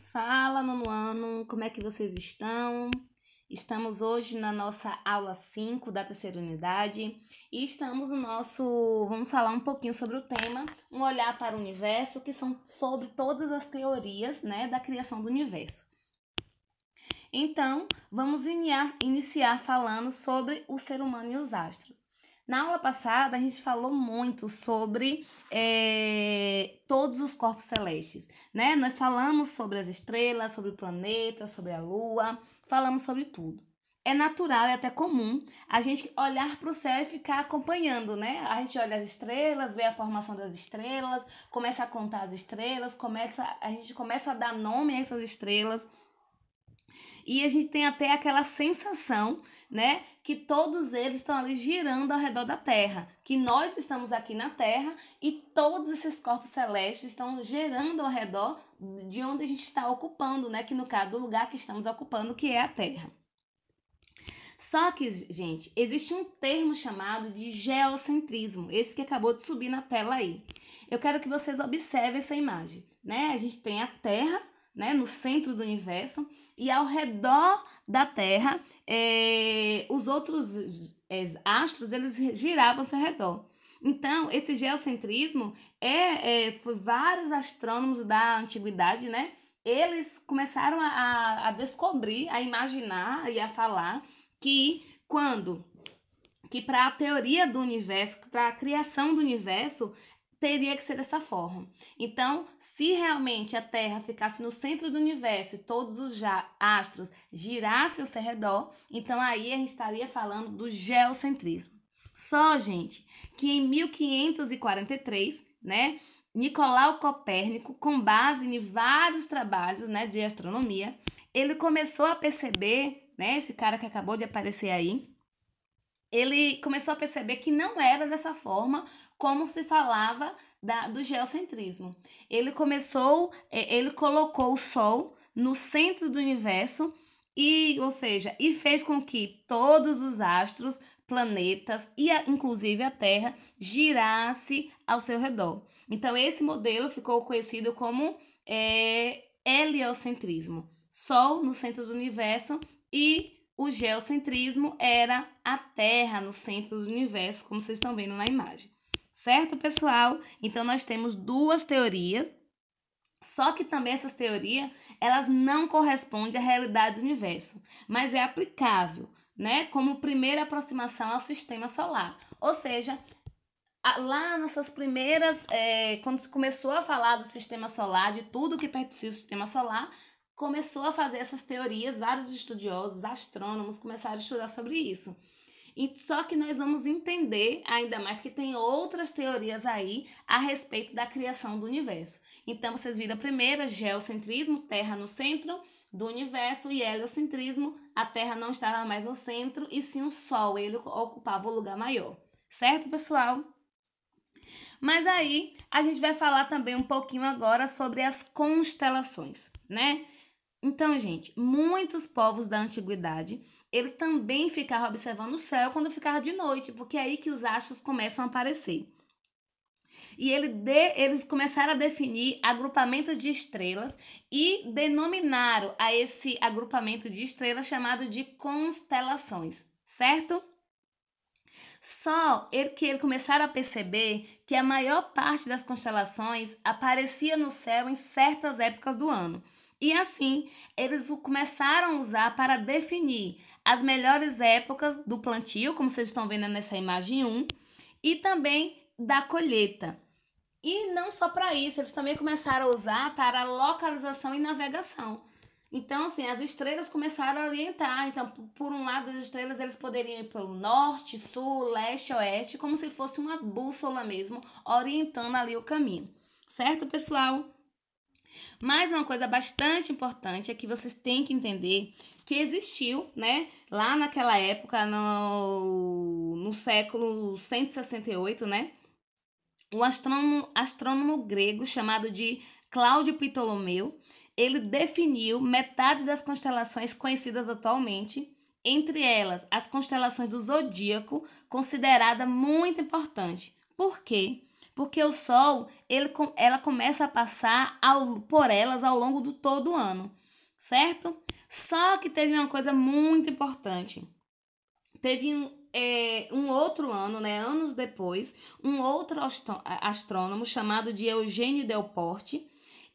Fala, nono ano, como é que vocês estão? Estamos hoje na nossa aula 5 da terceira unidade e estamos no vamos falar um pouquinho sobre o tema, um olhar para o universo, que são sobre todas as teorias, né, da criação do universo. Então, vamos iniciar falando sobre o ser humano e os astros. Na aula passada, a gente falou muito sobre todos os corpos celestes, né? Nós falamos sobre as estrelas, sobre o planeta, sobre a lua, falamos sobre tudo. É natural e até comum a gente olhar para o céu e ficar acompanhando, né? A gente olha as estrelas, vê a formação das estrelas, começa a contar as estrelas, a gente começa a dar nome a essas estrelas. E a gente tem até aquela sensação, né, que todos eles estão ali girando ao redor da Terra, que nós estamos aqui na Terra e todos esses corpos celestes estão girando ao redor de onde a gente está ocupando, né, que no caso do lugar que estamos ocupando, que é a Terra. Só que, gente, existe um termo chamado de geocentrismo, esse que acabou de subir na tela aí. Eu quero que vocês observem essa imagem, né? A gente tem a Terra, né, no centro do universo, e ao redor da Terra, os outros astros, eles giravam ao seu redor. Então, esse geocentrismo foi vários astrônomos da antiguidade, né? Eles começaram a descobrir, a imaginar e a falar que para a teoria do universo, para a criação do universo, teria que ser dessa forma. Então, se realmente a Terra ficasse no centro do universo e todos os astros girassem ao seu redor, então aí a gente estaria falando do geocentrismo. Só, gente, que em 1543, né, Nicolau Copérnico, com base em vários trabalhos, né, de astronomia, ele começou a perceber, né, esse cara que acabou de aparecer aí, ele começou a perceber que não era dessa forma como se falava do geocentrismo. Ele colocou o Sol no centro do universo ou seja, fez com que todos os astros, planetas e inclusive a Terra girasse ao seu redor. Então esse modelo ficou conhecido como heliocentrismo. Sol no centro do universo e o geocentrismo era a Terra no centro do universo, como vocês estão vendo na imagem. Certo, pessoal? Então, nós temos duas teorias, só que também essas teorias, elas não correspondem à realidade do universo, mas é aplicável, né, como primeira aproximação ao sistema solar. Ou seja, lá nas suas primeiras, quando se começou a falar do sistema solar, de tudo que pertencia ao sistema solar, começou a fazer essas teorias, vários estudiosos, astrônomos começaram a estudar sobre isso. E só que nós vamos entender ainda mais que tem outras teorias aí a respeito da criação do universo. Então, vocês viram a primeira, geocentrismo, Terra no centro do universo, e heliocentrismo, a Terra não estava mais no centro, e sim o Sol, ele ocupava o lugar maior. Certo, pessoal? Mas aí, a gente vai falar também um pouquinho agora sobre as constelações, né? Então, gente, muitos povos da antiguidade, eles também ficavam observando o céu quando ficava de noite, porque é aí que os astros começam a aparecer. E eles começaram a definir agrupamentos de estrelas e denominaram a esse agrupamento de estrelas chamado de constelações, certo? Só que eles começaram a perceber que a maior parte das constelações aparecia no céu em certas épocas do ano. E assim, eles começaram a usar para definir as melhores épocas do plantio, como vocês estão vendo nessa imagem 1, e também da colheita. E não só para isso, eles também começaram a usar para localização e navegação. Então, assim, as estrelas começaram a orientar. Então, por um lado, as estrelas eles poderiam ir pelo norte, sul, leste, oeste, como se fosse uma bússola mesmo, orientando ali o caminho. Certo, pessoal? Mas uma coisa bastante importante é que vocês têm que entender que existiu, né, lá naquela época, no século 168, né, um astrônomo grego chamado de Cláudio Ptolomeu, ele definiu metade das constelações conhecidas atualmente, entre elas as constelações do zodíaco, considerada muito importante. Por quê? Porque o Sol, ela começa a passar por elas ao longo do todo o ano, certo? Só que teve uma coisa muito importante. Teve um outro ano, né, anos depois, um outro astrônomo chamado de Eugênio Delporte.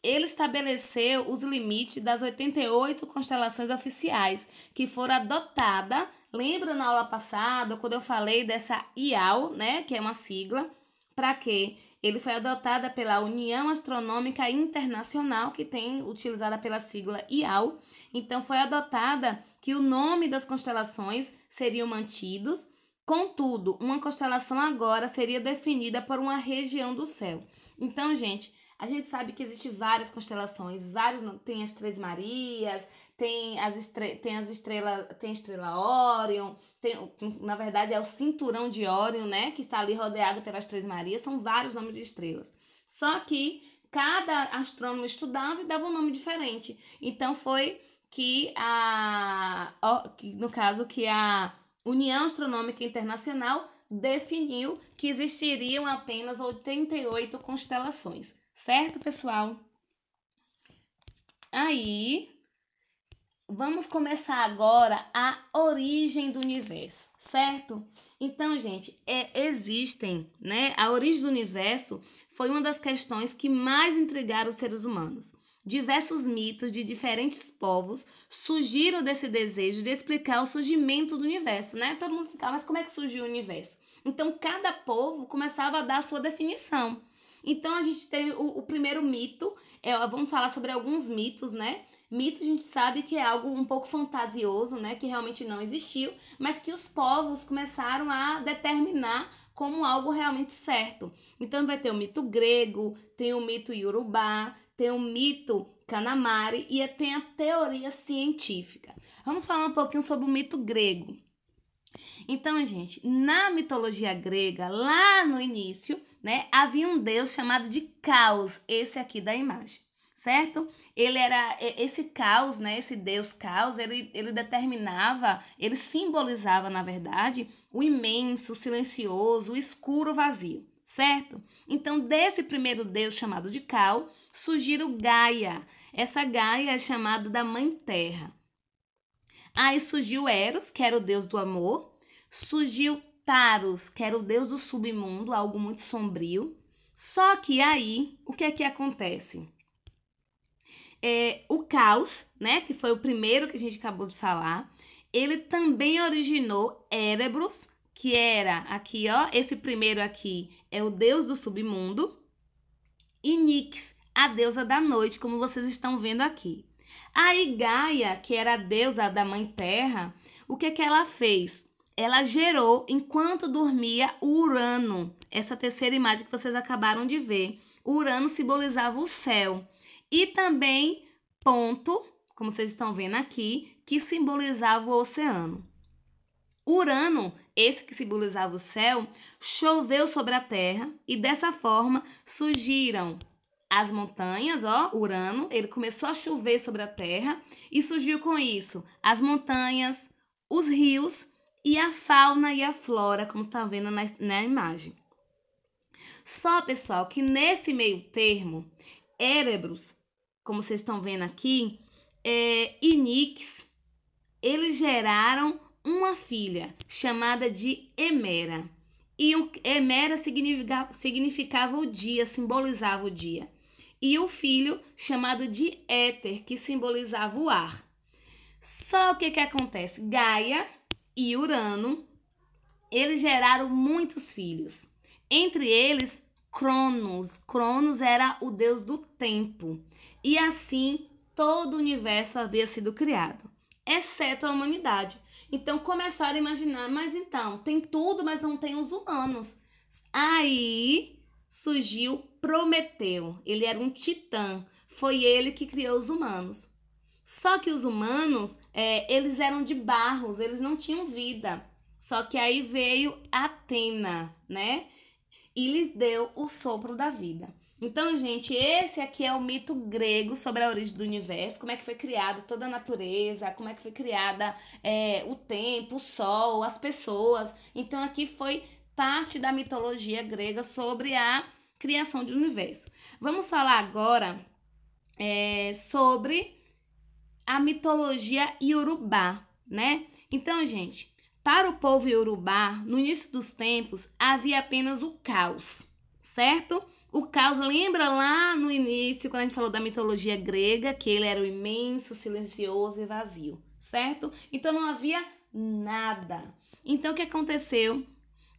Ele estabeleceu os limites das 88 constelações oficiais que foram adotadas. Lembra na aula passada, quando eu falei dessa IAU, né, que é uma sigla, para quê? Ele foi adotada pela União Astronômica Internacional, que tem utilizada pela sigla IAU. Então, foi adotada que o nome das constelações seriam mantidos. Contudo, uma constelação agora seria definida por uma região do céu. Então, gente, a gente sabe que existem várias constelações, tem as Três Marias, tem a estrela Órion, na verdade é o cinturão de Órion, né, que está ali rodeado pelas Três Marias, são vários nomes de estrelas. Só que cada astrônomo estudava e dava um nome diferente. Então foi que a União Astronômica Internacional definiu que existiriam apenas 88 constelações. Certo, pessoal? Aí, vamos começar agora a origem do universo, certo? Então, gente, existem, né? A origem do universo foi uma das questões que mais intrigaram os seres humanos. Diversos mitos de diferentes povos surgiram desse desejo de explicar o surgimento do universo, né? Todo mundo ficava, mas como é que surgiu o universo? Então, cada povo começava a dar a sua definição. Então, a gente tem o primeiro mito, vamos falar sobre alguns mitos, né? Mito a gente sabe que é algo um pouco fantasioso, né? Que realmente não existiu, mas que os povos começaram a determinar como algo realmente certo. Então, vai ter o mito grego, tem o mito iorubá, tem o mito Kanamari e tem a teoria científica. Vamos falar um pouquinho sobre o mito grego. Então, gente, na mitologia grega, lá no início, né, havia um deus chamado de Caos, esse aqui da imagem, certo? Ele era esse Caos, né, esse deus Caos, ele determinava, ele simbolizava, na verdade, o imenso, o silencioso, o escuro, o vazio, certo? Então, desse primeiro deus chamado de Caos, surgiram Gaia. Essa Gaia é chamada da Mãe Terra. Aí surgiu Eros, que era o deus do amor. Surgiu Taros, que era o deus do submundo, algo muito sombrio. Só que aí, o que é que acontece? O Caos, né, que foi o primeiro que a gente acabou de falar, ele também originou Erebros, que era aqui, ó, esse primeiro aqui é o deus do submundo, e Nix, a deusa da noite, como vocês estão vendo aqui. Aí Gaia, que era a deusa da Mãe Terra, o que ela fez? Ela gerou, enquanto dormia, o Urano. Essa terceira imagem que vocês acabaram de ver. O Urano simbolizava o céu. E também Ponto, como vocês estão vendo aqui, que simbolizava o oceano. Urano, esse que simbolizava o céu, choveu sobre a Terra e dessa forma surgiram as montanhas, ó, Urano, ele começou a chover sobre a Terra e surgiu com isso as montanhas, os rios e a fauna e a flora, como está vendo na imagem. Só, pessoal, que nesse meio termo, Erebros, como vocês estão vendo aqui, e Nix, eles geraram uma filha chamada de Hemera. E Hemera significava o dia, simbolizava o dia. E o filho chamado de Éter, que simbolizava o ar. Só o que acontece? Gaia e Urano, eles geraram muitos filhos. Entre eles, Cronos. Cronos era o deus do tempo. E assim, todo o universo havia sido criado, exceto a humanidade. Então, começaram a imaginar, mas então, tem tudo, mas não tem os humanos. Aí, surgiu Prometeu. Ele era um titã. Foi ele que criou os humanos. Só que os humanos, eles eram de barros, eles não tinham vida. Só que aí veio Atena, né? E lhes deu o sopro da vida. Então, gente, esse aqui é o mito grego sobre a origem do universo, como é que foi criada toda a natureza, como é que foi criada o tempo, o sol, as pessoas. Então, aqui foi parte da mitologia grega sobre a criação do universo. Vamos falar agora sobre a mitologia iorubá, né? Então, gente, para o povo iorubá, no início dos tempos, havia apenas o caos, certo? O caos, lembra lá no início, quando a gente falou da mitologia grega, que ele era o imenso, silencioso e vazio, certo? Então, não havia nada. Então, o que aconteceu?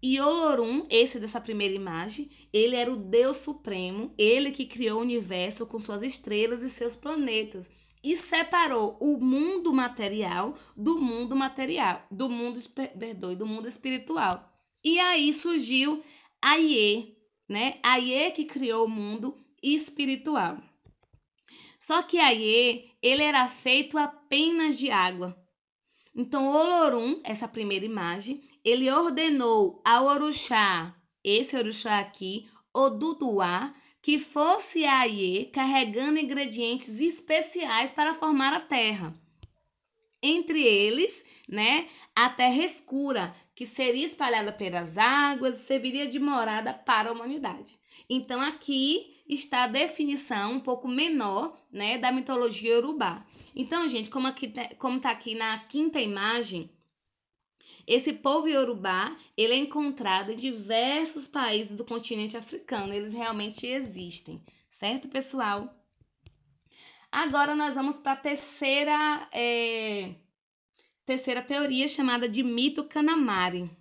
Iolorum, esse dessa primeira imagem, ele era o Deus Supremo, ele que criou o universo com suas estrelas e seus planetas e separou o mundo material do mundo espiritual. E aí surgiu Aie, né? Aie que criou o mundo espiritual. Só que Aie, ele era feito apenas de água. Então, Olorum, essa primeira imagem, ele ordenou ao orixá, esse orixá aqui, Oduduá, que fosse Aie carregando ingredientes especiais para formar a terra. Entre eles, né, a terra escura, que seria espalhada pelas águas e serviria de morada para a humanidade. Então, aqui está a definição um pouco menor, né, da mitologia iorubá. Então, gente, como está aqui na quinta imagem, esse povo iorubá, ele é encontrado em diversos países do continente africano. Eles realmente existem, certo, pessoal? Agora nós vamos para a terceira teoria, chamada de mito Kanamari.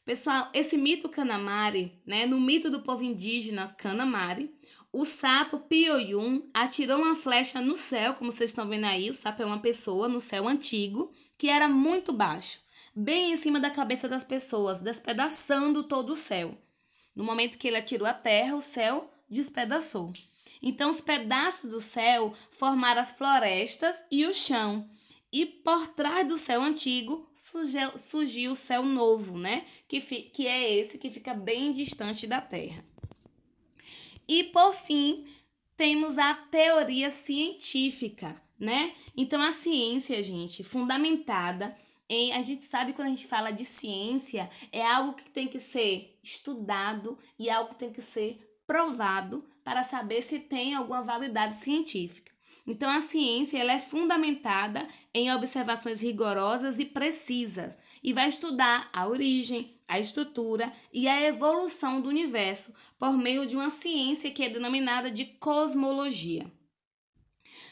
Pessoal, esse mito Kanamari, né, no mito do povo indígena Kanamari, o sapo Pioyun atirou uma flecha no céu, como vocês estão vendo aí, o sapo é uma pessoa no céu antigo, que era muito baixo, bem em cima da cabeça das pessoas, despedaçando todo o céu. No momento que ele atirou a terra, o céu despedaçou. Então, os pedaços do céu formaram as florestas e o chão. E por trás do céu antigo surgiu o céu novo, né? Que é esse que fica bem distante da terra. E, por fim, temos a teoria científica, né? Então, a ciência, gente, fundamentada em... A gente sabe, quando a gente fala de ciência, é algo que tem que ser estudado e algo que tem que ser provado para saber se tem alguma validade científica. Então, a ciência ela é fundamentada em observações rigorosas e precisas e vai estudar a origem, a estrutura e a evolução do universo por meio de uma ciência que é denominada de cosmologia.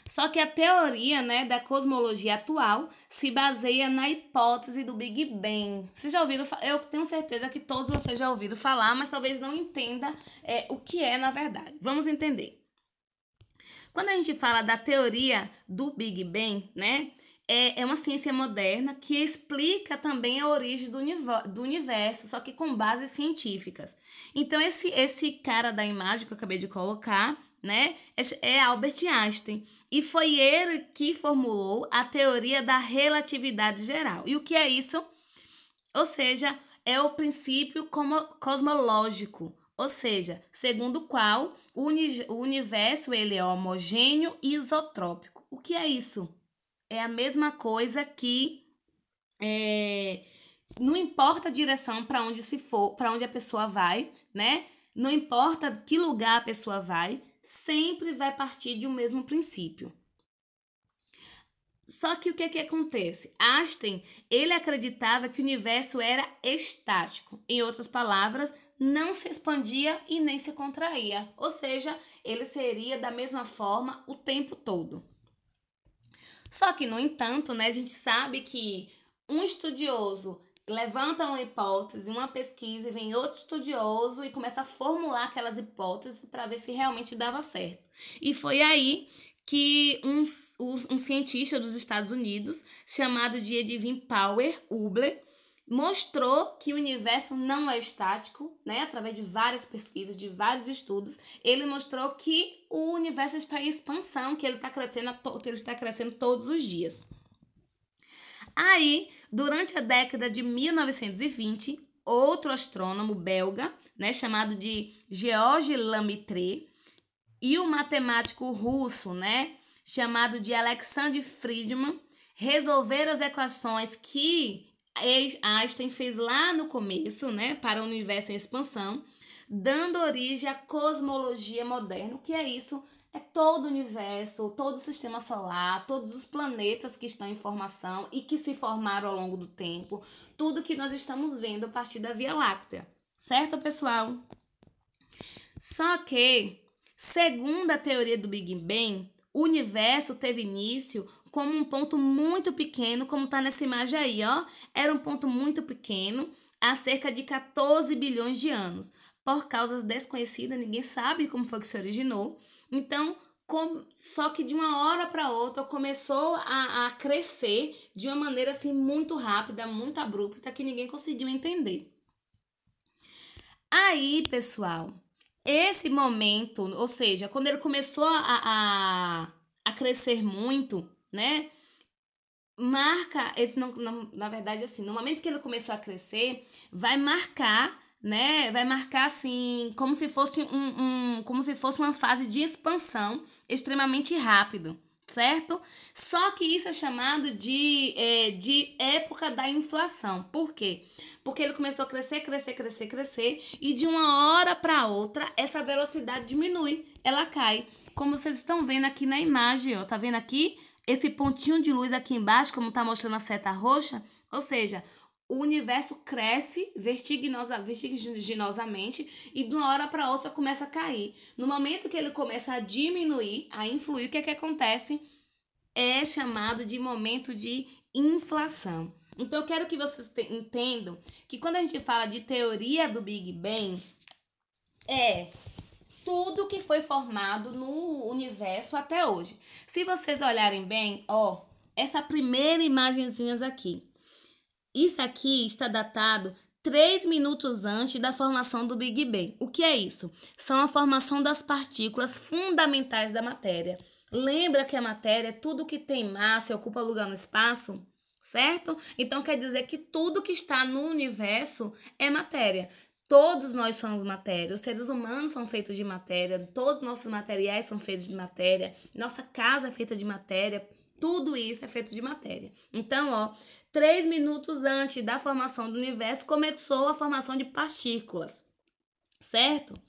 Só que a teoria, né, da cosmologia atual se baseia na hipótese do Big Bang. Vocês já ouviram? Eu tenho certeza que todos vocês já ouviram falar, mas talvez não entendam o que é na verdade. Vamos entender. Quando a gente fala da teoria do Big Bang, né, é uma ciência moderna que explica também a origem do universo, só que com bases científicas. Então, esse cara da imagem que eu acabei de colocar, né, é Albert Einstein. E foi ele que formulou a teoria da relatividade geral. E o que é isso? Ou seja, é o princípio cosmológico. Ou seja, segundo o qual o universo ele é homogêneo e isotrópico. O que é isso? É a mesma coisa que não importa a direção para onde para onde a pessoa vai, né? Não importa que lugar a pessoa vai, sempre vai partir de um mesmo princípio. Só que o que acontece? Einstein, ele acreditava que o universo era estático. Em outras palavras, não se expandia e nem se contraía. Ou seja, ele seria da mesma forma o tempo todo. Só que, no entanto, né, a gente sabe que um estudioso levanta uma hipótese, uma pesquisa, e vem outro estudioso e começa a formular aquelas hipóteses para ver se realmente dava certo. E foi aí que um cientista dos Estados Unidos, chamado de Edwin Power Hubble, mostrou que o universo não é estático, né? Através de várias pesquisas, de vários estudos, ele mostrou que o universo está em expansão, que ele está crescendo todos os dias. Aí, durante a década de 1920, outro astrônomo belga, né, chamado de Georges Lemaitre, e o matemático russo, né, chamado de Alexander Friedman, resolveram as equações que Einstein fez lá no começo, né, para o universo em expansão, dando origem à cosmologia moderna. O que é isso? É todo o universo, todo o sistema solar, todos os planetas que estão em formação e que se formaram ao longo do tempo, tudo que nós estamos vendo a partir da Via Láctea. Certo, pessoal? Só que, segundo a teoria do Big Bang, o universo teve início como um ponto muito pequeno, como está nessa imagem aí, ó. Era um ponto muito pequeno, há cerca de 14 bilhões de anos. Por causas desconhecidas, ninguém sabe como foi que se originou. Então, só que de uma hora para outra começou a crescer de uma maneira assim muito rápida, muito abrupta, que ninguém conseguiu entender. Aí, pessoal, esse momento, ou seja, quando ele começou a crescer muito, né? Marca, na verdade, assim, no momento que ele começou a crescer, vai marcar, né? Vai marcar assim, como se fosse como se fosse uma fase de expansão extremamente rápido, certo? Só que isso é chamado de época da inflação. Por quê? Porque ele começou a crescer, crescer, e de uma hora para outra, essa velocidade diminui, ela cai. Como vocês estão vendo aqui na imagem, ó, tá vendo aqui? Esse pontinho de luz aqui embaixo, como tá mostrando a seta roxa, ou seja, o universo cresce vertiginosamente e de uma hora para outra começa a cair. No momento que ele começa a diminuir, a influir, o que é que acontece? É chamado de momento de inflação. Então, eu quero que vocês entendam que quando a gente fala de teoria do Big Bang, é tudo que foi formado no universo até hoje. Se vocês olharem bem, ó, essa primeira imagenzinha aqui. Isso aqui está datado 3 minutos antes da formação do Big Bang. O que é isso? São a formação das partículas fundamentais da matéria. Lembra que a matéria é tudo que tem massa e ocupa lugar no espaço? Certo? Então quer dizer que tudo que está no universo é matéria. Todos nós somos matéria, os seres humanos são feitos de matéria, todos os nossos materiais são feitos de matéria, nossa casa é feita de matéria, tudo isso é feito de matéria. Então, ó, 3 minutos antes da formação do universo, começou a formação de partículas, certo?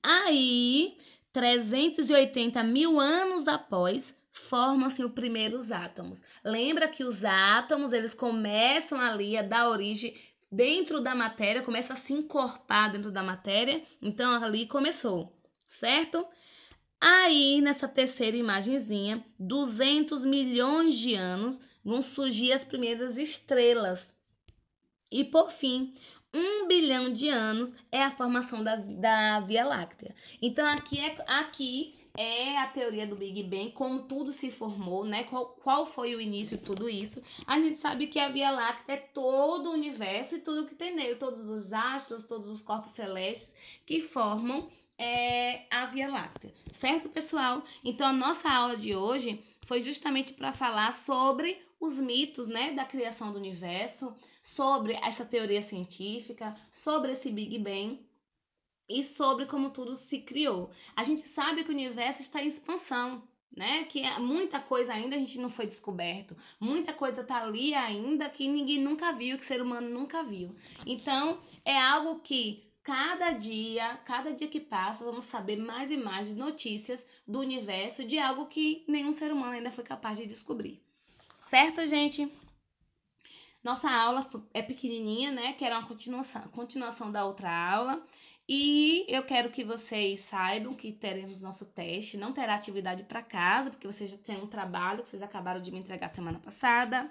Aí, 380 mil anos após, formam-se os primeiros átomos. Lembra que os átomos, eles começam ali a dar origem dentro da matéria, começa a se encorpar dentro da matéria. Então, ali começou, certo? Aí, nessa terceira imagenzinha, 200 milhões de anos, vão surgir as primeiras estrelas. E, por fim, 1 bilhão de anos é a formação da Via Láctea. Então, aqui é a teoria do Big Bang, como tudo se formou, né? Qual foi o início de tudo isso. A gente sabe que a Via Láctea é todo o universo e tudo que tem nele, todos os astros, todos os corpos celestes que formam a Via Láctea. Certo, pessoal? Então, a nossa aula de hoje foi justamente para falar sobre os mitos, né, da criação do universo, sobre essa teoria científica, sobre esse Big Bang e sobre como tudo se criou. A gente sabe que o universo está em expansão, né? Que muita coisa ainda a gente não foi descoberto, muita coisa tá ali ainda que ninguém nunca viu, que o ser humano nunca viu. Então, é algo que cada dia que passa, vamos saber mais e mais notícias do universo, de algo que nenhum ser humano ainda foi capaz de descobrir. Certo, gente? Nossa aula é pequenininha, né? Que era uma continuação da outra aula. E eu quero que vocês saibam que teremos nosso teste. Não terá atividade para casa, porque vocês já têm um trabalho que vocês acabaram de me entregar semana passada.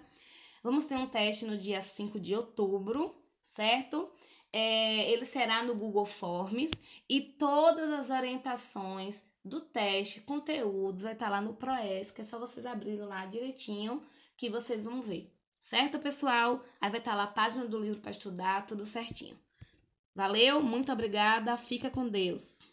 Vamos ter um teste no dia 5 de outubro, certo? Ele será no Google Forms e todas as orientações do teste, conteúdos, vai estar lá no Proesc, que é só vocês abrirem lá direitinho que vocês vão ver. Certo, pessoal? Aí vai estar lá a página do livro para estudar, tudo certinho. Valeu, muito obrigada, fica com Deus.